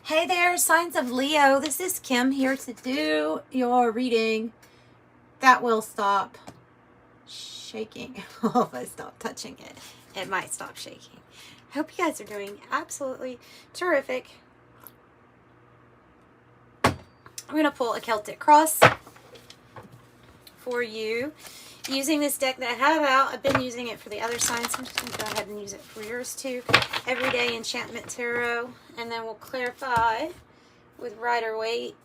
Hey there, signs of Leo. This is Kim here to do your reading. That will stop shaking. Oh, if I stop touching it, it might stop shaking. I hope you guys are doing absolutely terrific. I'm going to pull a Celtic Cross for you. Using this deck that I have out, I've been using it for the other signs. I'm just going to go ahead and use it for yours too. Everyday Enchantment Tarot. And then we'll clarify with Rider-Waite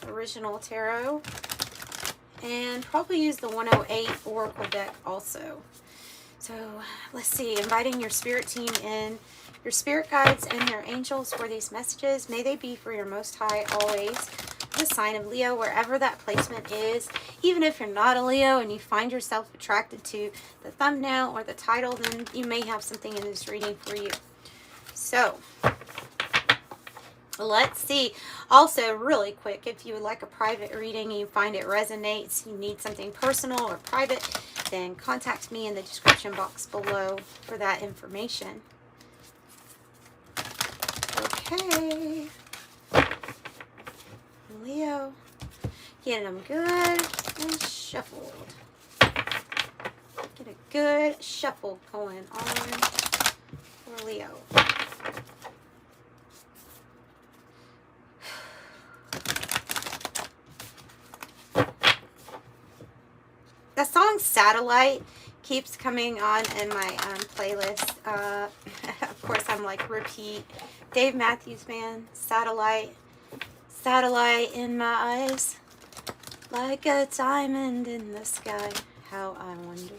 Original Tarot. And probably use the 108 Oracle deck also. So let's see. Inviting your spirit team in. Your spirit guides and your angels for these messages. May they be for your most high always. The sign of Leo, wherever that placement is. Even if you're not a Leo and you find yourself attracted to the thumbnail or the title, then you may have something in this reading for you. So let's see. Also, really quick, if you would like a private reading and you find it resonates, you need something personal or private, then contact me in the description box below for that information. Okay. Leo, get them good and shuffled. Get a good shuffle going on for Leo. The song Satellite keeps coming on in my playlist. Of course, I'm like repeat. Dave Matthews Band, Satellite. Satellite in my eyes, like a diamond in the sky. How I wonder.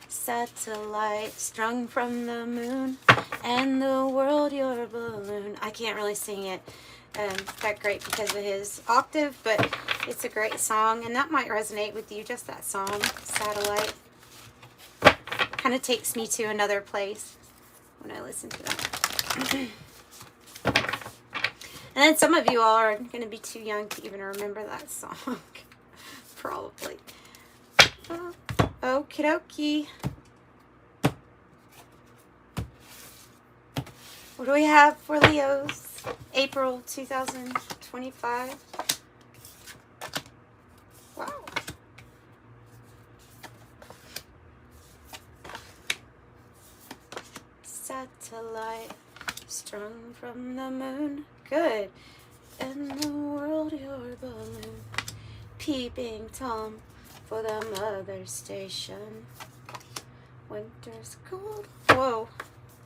Satellite strung from the moon, and the world your balloon. I can't really sing it that great because of his octave, but it's a great song, and that might resonate with you, just that song, Satellite. Kind of takes me to another place when I listen to that. And then some of you all are going to be too young to even remember that song. Probably. Okie dokie. What do we have for Leos? April 2025. Wow. Satellite strung from the moon. Good. And the world your balloon. Peeping Tom for the mother station. Winter's cold. Whoa.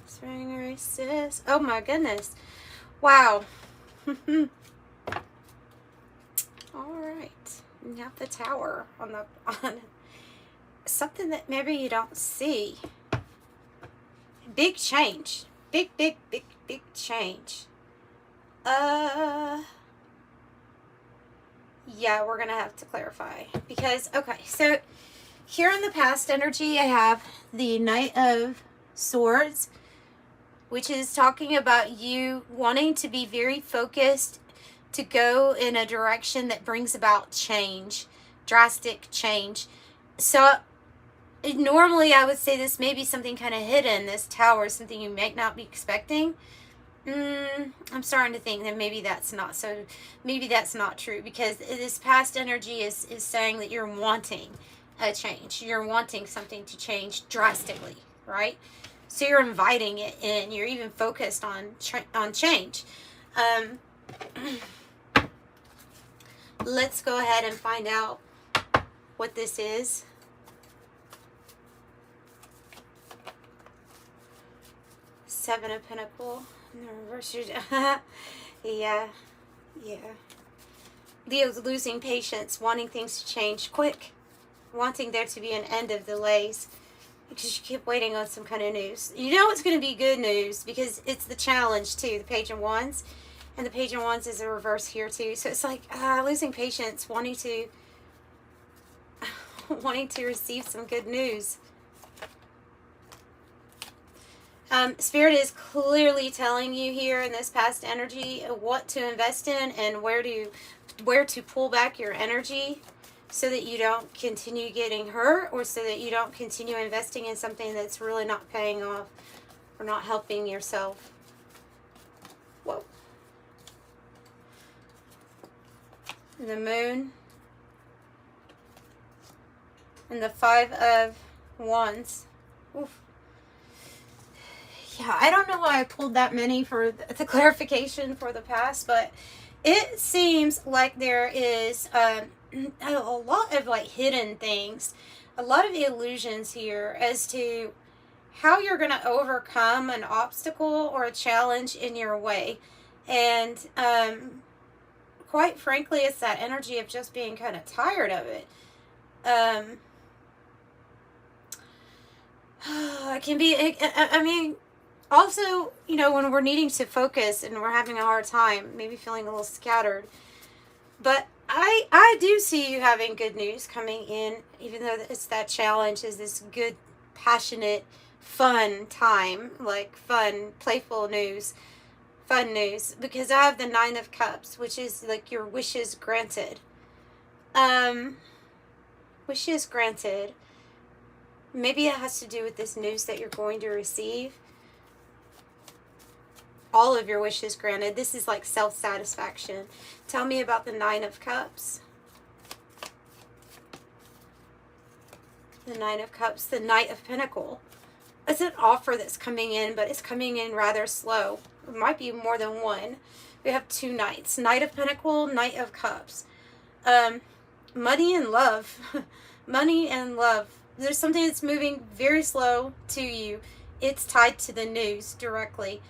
Spring races. Oh my goodness. Wow. Alright. You have the tower on something that maybe you don't see. Big change. Big change. Yeah, we're gonna have to clarify because, okay, so here in the past energy, I have the Knight of Swords, which is talking about you wanting to be very focused to go in a direction that brings about change, drastic change. So normally I would say this may be something kind of hidden, this tower, something you might not be expecting. I'm starting to think that maybe that's not so. Maybe that's not true, because this past energy is saying that you're wanting a change. You're wanting something to change drastically, right? So you're inviting it in. You're even focused on change. Let's go ahead and find out what this is. Seven of Pentacles. Reverse. Yeah. Leo's losing patience, wanting things to change quick, wanting there to be an end of delays because you keep waiting on some kind of news. You know it's going to be good news because it's the challenge too, the Page of Wands, and the Page of Wands is a reverse here too. So it's like losing patience, wanting to receive some good news. Spirit is clearly telling you here in this past energy what to invest in and where to pull back your energy so that you don't continue getting hurt, or so that you don't continue investing in something that's really not paying off or not helping yourself. Whoa. the Moon, and the Five of Wands. Oof. Yeah, I don't know why I pulled that many for the clarification for the past, but it seems like there is a lot of like hidden things, a lot of illusions here as to how you're going to overcome an obstacle or a challenge in your way. And quite frankly, it's that energy of just being kind of tired of it. It can be, I mean, also, you know, when we're needing to focus and we're having a hard time, maybe feeling a little scattered. But I do see you having good news coming in, even though it's that challenge is this good, passionate, fun time, like fun, playful news, fun news, because I have the Nine of Cups, which is like your wishes granted. Wishes granted. Maybe it has to do with this news that you're going to receive. All of your wishes granted. This is like self-satisfaction. Tell me about the Nine of Cups. The Nine of Cups, the Knight of Pentacles. It's an offer that's coming in, but it's coming in rather slow. It might be more than one. We have two knights. Knight of Pentacles, Knight of Cups. Money and love. Money and love. There's something that's moving very slow to you. It's tied to the news directly.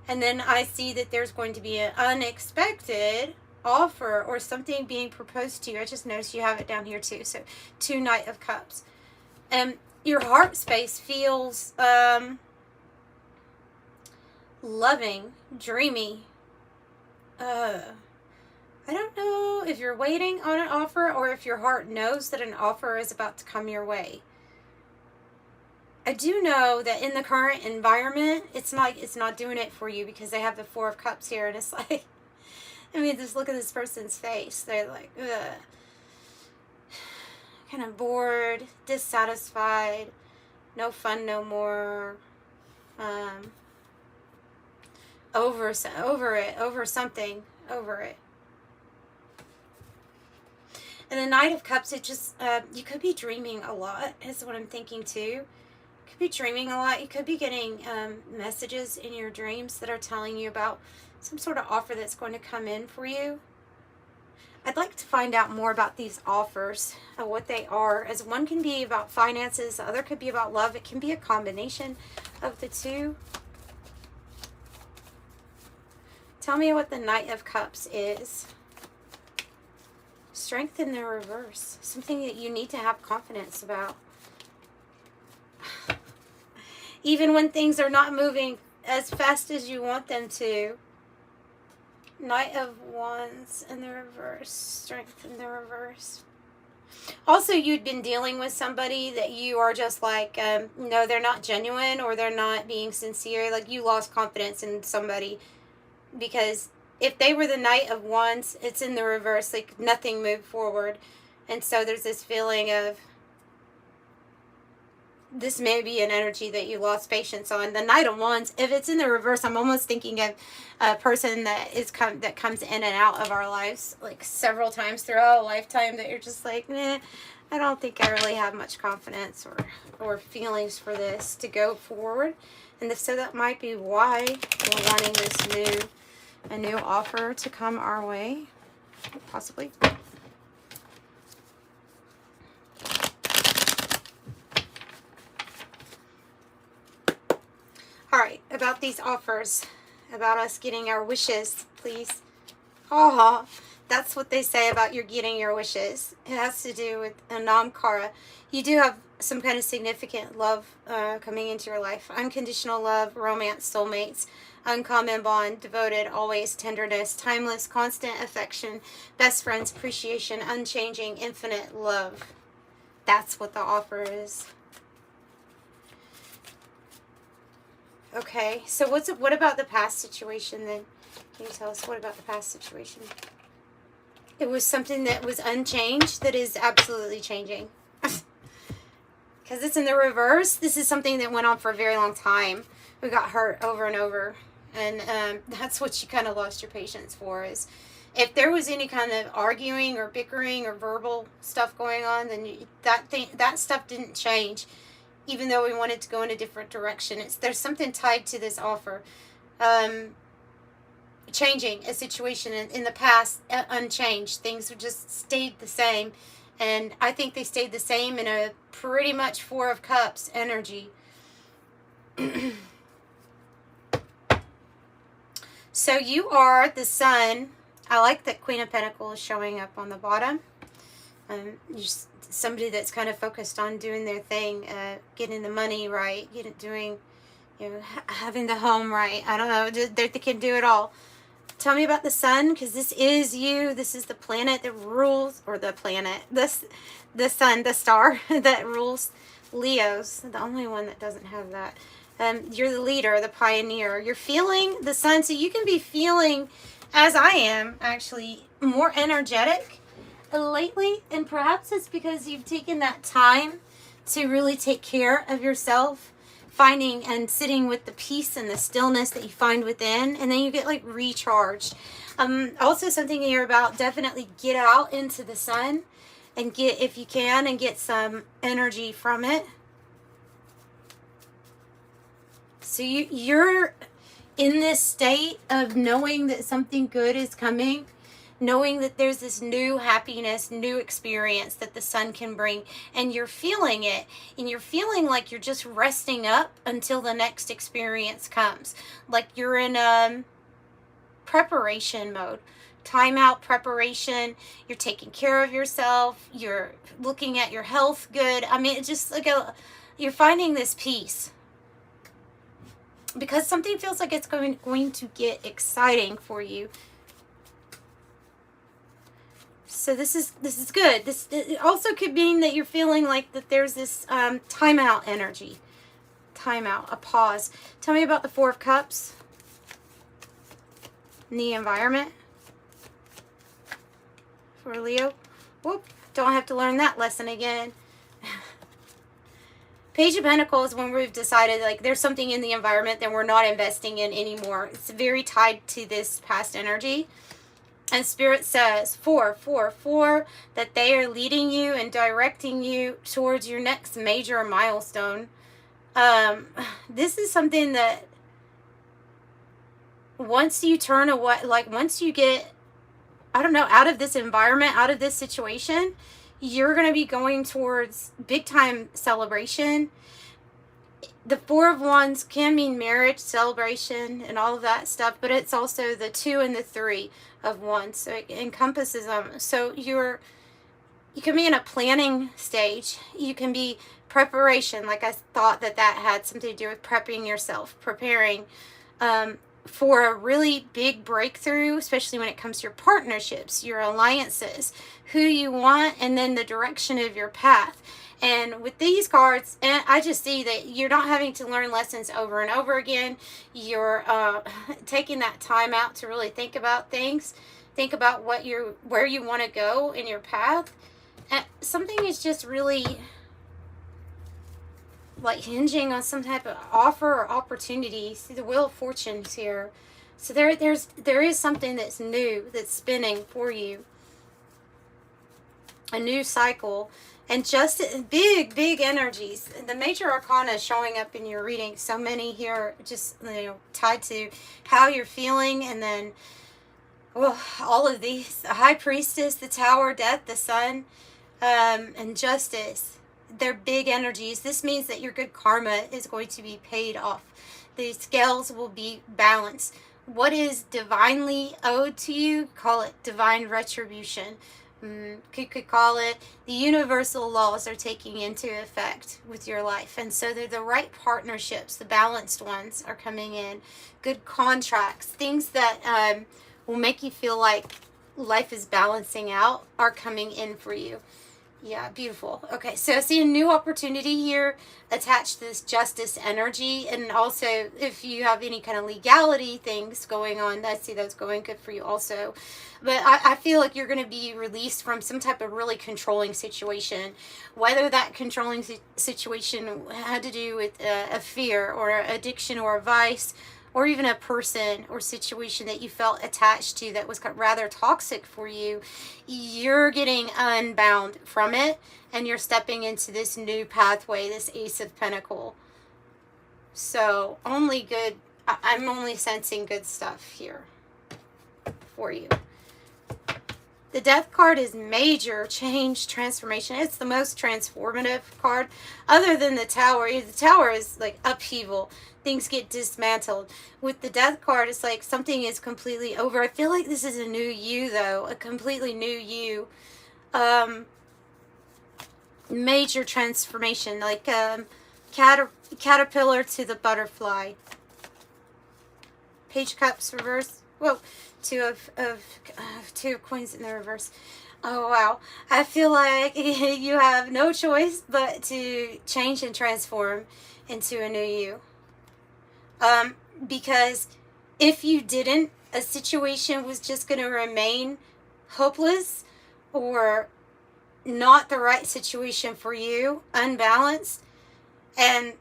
And then I see that there's going to be an unexpected offer or something being proposed to you. I just noticed you have it down here too. So, two Knight of Cups. Your heart space feels loving, dreamy. I don't know if you're waiting on an offer or if your heart knows that an offer is about to come your way. I do know that in the current environment, it's not doing it for you because they have the Four of Cups here, and it's like, I mean, just look at this person's face. They're like, ugh. Kind of bored, dissatisfied, no fun no more, over it. And the Knight of Cups, it just, you could be dreaming a lot, is what I'm thinking too. You could be dreaming a lot. You could be getting messages in your dreams that are telling you about some sort of offer that's going to come in for you. I'd like to find out more about these offers, what they are, as one can be about finances, the other could be about love. It can be a combination of the two. Tell me what the Knight of Cups is. Strength in the reverse. Something that you need to have confidence about. Even when things are not moving as fast as you want them to. Knight of Wands in the reverse. Strength in the reverse. Also, you'd been dealing with somebody that you are just like, no, they're not genuine or they're not being sincere. Like, you lost confidence in somebody because if they were the Knight of Wands, it's in the reverse. Like, nothing moved forward. And so there's this feeling of, this may be an energy that you lost patience on. The Knight of Wands, if it's in the reverse, I'm almost thinking of a person that comes in and out of our lives like several times throughout a lifetime that you're just like, I don't think I really have much confidence or feelings for this to go forward. And so that might be why we're wanting a new offer to come our way, possibly. All right, about these offers, about us getting our wishes, please. Oh, that's what they say about you getting your wishes. It has to do with Anam Kara. You do have some kind of significant love coming into your life. Unconditional love, romance, soulmates, uncommon bond, devoted, always, tenderness, timeless, constant affection, best friends, appreciation, unchanging, infinite love. That's what the offer is. Okay, so what about the past situation then? Can you tell us what about the past situation? It was something that was unchanged that is absolutely changing. Because it's in the reverse. This is something that went on for a very long time. We got hurt over and over. And that's what you kind of lost your patience for, is if there was any kind of arguing or bickering or verbal stuff going on, then that stuff didn't change, even though we wanted to go in a different direction. There's something tied to this offer. Changing a situation in the past, unchanged. Things just stayed the same. And I think they stayed the same in a pretty much Four of Cups energy. So you are the Sun. I like that Queen of Pentacles is showing up on the bottom. You're somebody that's kind of focused on doing their thing, getting the money right, having the home right. I don't know. They can do it all. Tell me about the Sun, because this is you. This is the planet that rules, or the planet, the Sun, the star that rules Leos. The only one that doesn't have that. You're the leader, the pioneer. You're feeling the Sun, so you can be feeling, as I am, actually more energetic lately, and perhaps it's because you've taken that time to really take care of yourself, finding and sitting with the peace and the stillness that you find within, and then you get like recharged. Also something here about definitely get out into the sun and get, if you can, and get some energy from it. So you're in this state of knowing that something good is coming, knowing that there's this new happiness, new experience that the sun can bring, and you're feeling it, and you're feeling like you're just resting up until the next experience comes. Like you're in preparation mode, timeout preparation. You're taking care of yourself. You're looking at your health good. I mean, it's just like you're finding this peace, because something feels like it's going to get exciting for you. So this is good. It also could mean that you're feeling like that there's this timeout energy. Timeout, a pause. Tell me about the Four of Cups in the environment for Leo. Whoop, don't have to learn that lesson again. Page of Pentacles, when we've decided like there's something in the environment that we're not investing in anymore. It's very tied to this past energy. And Spirit says, 4, that they are leading you and directing you towards your next major milestone. This is something that once you turn away, like once you get, I don't know, out of this environment, out of this situation, you're going to be going towards big time celebration. The Four of Wands can mean marriage, celebration, and all of that stuff, but it's also the 2 and the 3 of Wands, so it encompasses them. So you can be in a planning stage. You can be preparation, like I thought that had something to do with prepping yourself, preparing for a really big breakthrough, especially when it comes to your partnerships, your alliances, who you want, and then the direction of your path. And with these cards, and I just see that you're not having to learn lessons over and over again. You're taking that time out to really think about things, think about where you want to go in your path. And something is just really like hinging on some type of offer or opportunity. See the Wheel of Fortune's here. So there is something that's new, that's spinning for you. A new cycle. And just big energies. The major arcana is showing up in your reading. So many here just, tied to how you're feeling. And then all of these. The High Priestess, the Tower, Death, the Sun, and Justice. They're big energies. This means that your good karma is going to be paid off. The scales will be balanced. What is divinely owed to you, call it divine retribution. Could call it the universal laws are taking into effect with your life. And so they're the right partnerships, the balanced ones are coming in. Good contracts, things that will make you feel like life is balancing out are coming in for you. Yeah, beautiful. Okay, so I see a new opportunity here attached to this justice energy. And also, if you have any kind of legality things going on, I see that's going good for you also. But I feel like you're going to be released from some type of really controlling situation. Whether that controlling situation had to do with a fear or addiction or a vice or even a person or situation that you felt attached to that was rather toxic for you, you're getting unbound from it, and you're stepping into this new pathway, this Ace of Pentacles. So only good, I'm only sensing good stuff here for you. The Death card is major change, transformation. It's the most transformative card other than the Tower. The Tower is like upheaval. Things get dismantled. With the Death card, it's like something is completely over. I feel like this is a new you, though. A completely new you. Major transformation. Like caterpillar to the butterfly. Page of Cups reverse. Whoa. Two of coins in the reverse. Oh wow, I feel like you have no choice but to change and transform into a new you, because if you didn't, a situation was just going to remain hopeless or not the right situation for you, unbalanced, and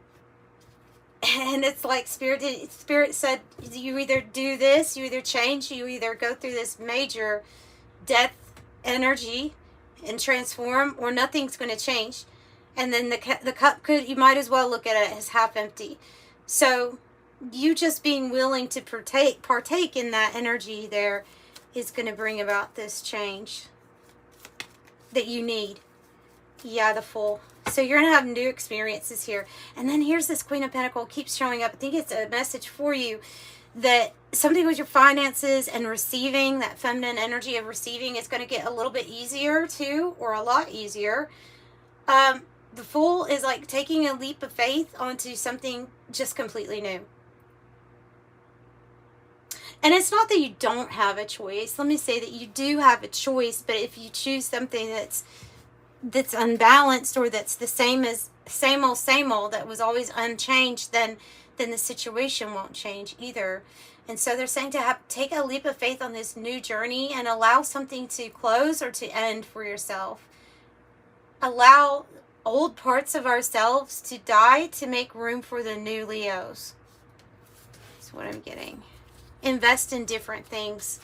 it's like Spirit said, you either do this, you either change, you either go through this major death energy and transform, or nothing's going to change. And then the cup could, you might as well look at it as half empty. So you just being willing to partake in that energy there is going to bring about this change that you need. Yeah, the Fool. So you're going to have new experiences here. And then here's this Queen of Pentacles keeps showing up. I think it's a message for you that something with your finances and receiving, that feminine energy of receiving, is going to get a little bit easier too, or a lot easier. The Fool is like taking a leap of faith onto something just completely new. And it's not that you don't have a choice. Let me say that you do have a choice, but if you choose something that's unbalanced, or that's the same old, that was always unchanged, then the situation won't change either. And so they're saying to take a leap of faith on this new journey and allow something to close or to end for yourself. Allow old parts of ourselves to die to make room for the new Leos. That's what I'm getting. Invest in different things.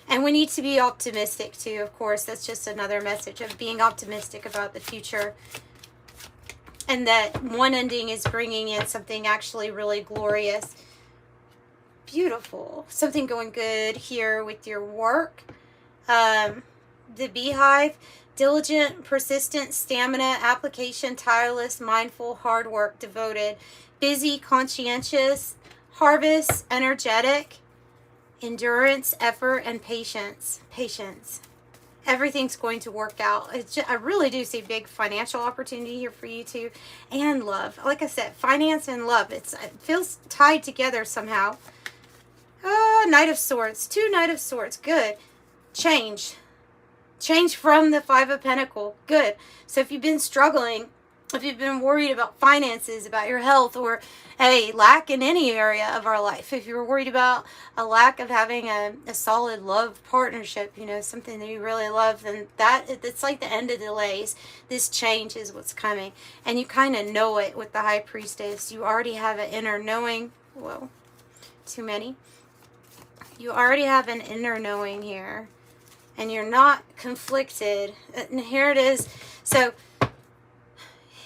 And we need to be optimistic too, of course. That's just another message of being optimistic about the future. And that one ending is bringing in something actually really glorious. Beautiful. Something going good here with your work. The Beehive. Diligent, persistent, stamina, application, tireless, mindful, hard work, devoted. Busy, conscientious. Harvest, energetic. Endurance, effort, and patience. Everything's going to work out. I really do see big financial opportunity here for you too. And love. Like I said, finance and love. It feels tied together somehow. Knight of Swords. 2 Knight of Swords. Good. Change from the 5 of Pentacles. Good. So if you've been struggling, if you've been worried about finances, about your health, or a lack in any area of our life, if you're worried about a lack of having a solid love partnership, something that you really love, then it's like the end of delays. This change is what's coming. And you kind of know it with the High Priestess. You already have an inner knowing. Whoa, too many. You already have an inner knowing here. And you're not conflicted. And here it is. So,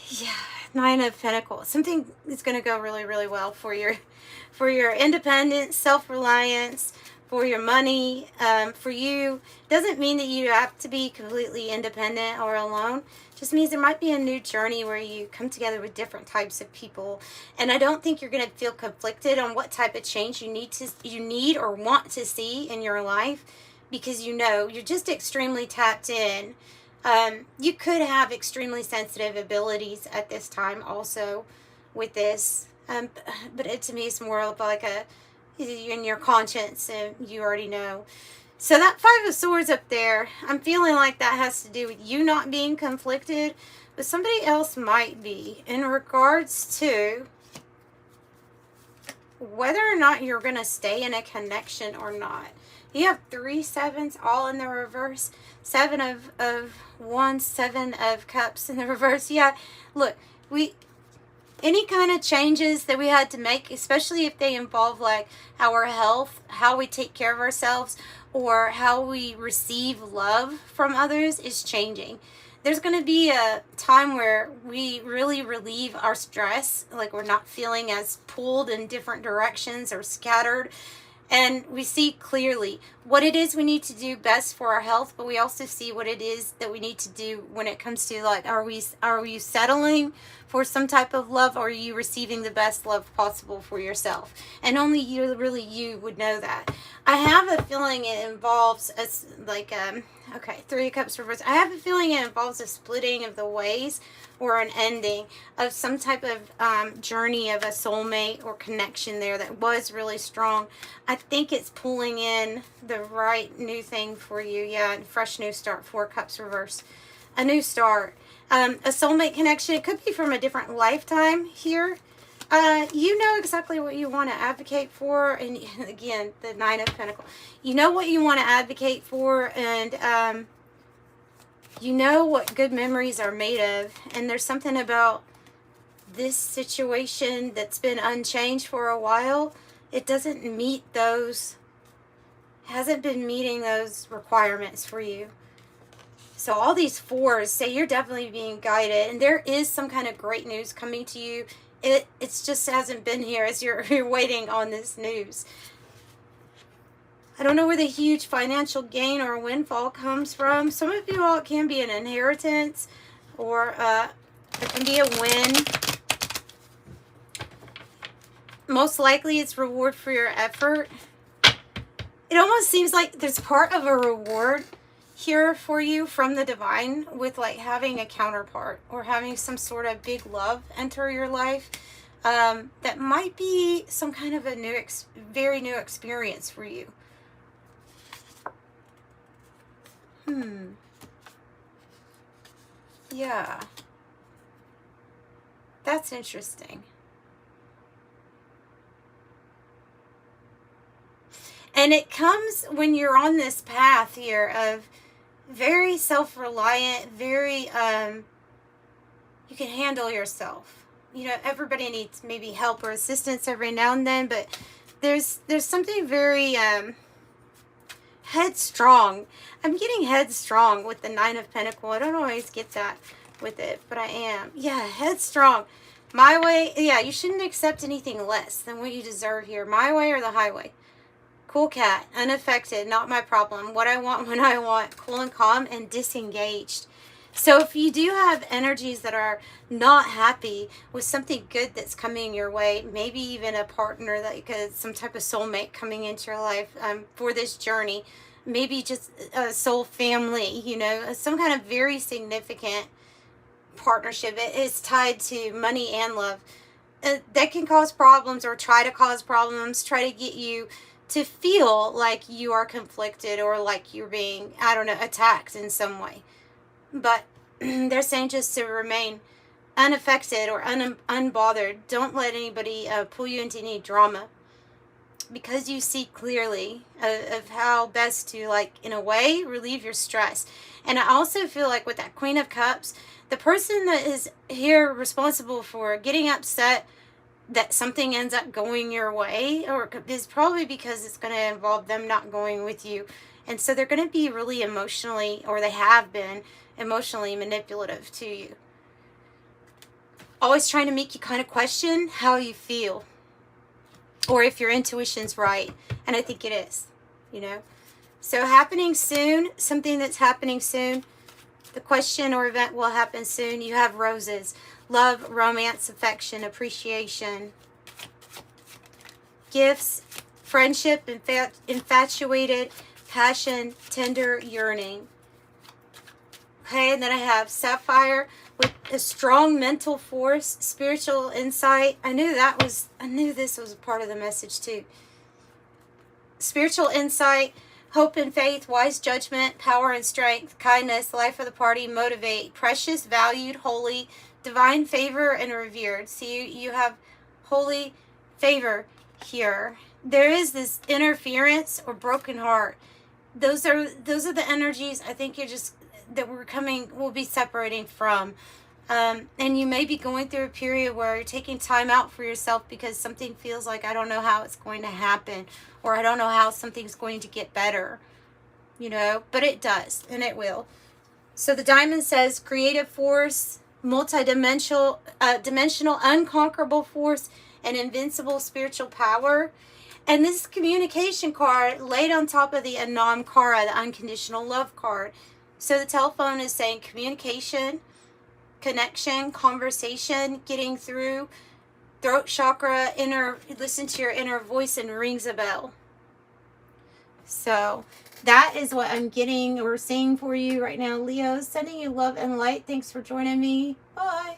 yeah, 9 of Pentacles. Something is going to go really, really well for your independence, self-reliance, for your money, for you. Doesn't mean that you have to be completely independent or alone. Just means there might be a new journey where you come together with different types of people. And I don't think you're going to feel conflicted on what type of change you need or want to see in your life, because you're just extremely tapped in. You could have extremely sensitive abilities at this time also with this. But to me, it's more of like in your conscience, and you already know. So that 5 of Swords up there, I'm feeling like that has to do with you not being conflicted, but somebody else might be in regards to whether or not you're going to stay in a connection or not. You have 3 sevens all in the reverse. 7 of Wands, 7 of Cups in the reverse. Yeah, look, any kind of changes that we had to make, especially if they involve like our health, how we take care of ourselves, or how we receive love from others, is changing. There's going to be a time where we really relieve our stress, like we're not feeling as pulled in different directions or scattered. And we see clearly what it is we need to do best for our health, but we also see what it is that we need to do when it comes to like, are you settling for some type of love, or are you receiving the best love possible for yourself? And only you would know that. I have a feeling it involves us like okay, 3 of Cups reversed. I have a feeling it involves a splitting of the ways, or an ending of some type of journey of a soulmate or connection there that was really strong. I think it's pulling in the right new thing for you. Yeah, fresh new start, 4 Cups reverse. A new start. A soulmate connection. It could be from a different lifetime here. You know exactly what you want to advocate for. And again, the 9 of Pentacles. You know what you want to advocate for, and you know what good memories are made of. And there's something about this situation that's been unchanged for a while. It doesn't meet those, hasn't been meeting those requirements for you. So all these 4s say you're definitely being guided, and there is some kind of great news coming to you. It's just hasn't been here as you're waiting on this news. I don't know where the huge financial gain or windfall comes from. Some of you all, it can be an inheritance, or it can be a win. Most likely it's reward for your effort. It almost seems like there's part of a reward here for you from the divine, with like having a counterpart or having some sort of big love enter your life. That might be some kind of a very new experience for you. Yeah. That's interesting. And it comes when you're on this path here of very self-reliant, very, you can handle yourself. You know, everybody needs maybe help or assistance every now and then, but there's something very, headstrong. I'm getting headstrong with the 9 of Pentacles. I don't always get that with it, but I am. Yeah, headstrong. My way. Yeah, you shouldn't accept anything less than what you deserve here. My way or the highway. Cool cat. Unaffected. Not my problem. What I want when I want. Cool and calm and disengaged. So if you do have energies that are not happy with something good that's coming your way, maybe even a partner, that could, some type of soulmate coming into your life for this journey, maybe just a soul family, you know, some kind of very significant partnership. It is tied to money and love. That can cause problems, or try to cause problems, try to get you to feel like you are conflicted, or like you're being, I don't know, attacked in some way. But they're saying just to remain unaffected or unbothered. Don't let anybody pull you into any drama, because you see clearly of how best to, like, in a way, relieve your stress. And I also feel like with that Queen of Cups, the person that is here responsible for getting upset that something ends up going your way, or is probably because it's going to involve them not going with you. And so they're going to be really emotionally, or they have been emotionally manipulative to you. Always trying to make you kind of question how you feel, or if your intuition's right. And I think it is, you know. So happening soon, something that's happening soon. The question or event will happen soon. You have roses. Love, romance, affection, appreciation, gifts, friendship, infatuated, passion, tender, yearning. Okay, and then I have Sapphire with a strong mental force, spiritual insight. I knew this was a part of the message too. Spiritual insight, hope and faith, wise judgment, power and strength, kindness, life of the party, motivate, precious, valued, holy, divine favor, and revered. See, you have holy favor here. There is this interference or broken heart. Those are the energies I think you're just, that we'll be separating from. And you may be going through a period where you're taking time out for yourself because something feels like, I don't know how it's going to happen, or I don't know how something's going to get better, you know, but it does, and it will. So the diamond says creative force, multidimensional, dimensional, unconquerable force, and invincible spiritual power. And this communication card laid on top of the Anam Kara, the unconditional love card. So the telephone is saying communication, connection, conversation, getting through, throat chakra, listen to your inner voice, and rings a bell. So that is what I'm getting or seeing for you right now, Leo. Sending you love and light. Thanks for joining me. Bye.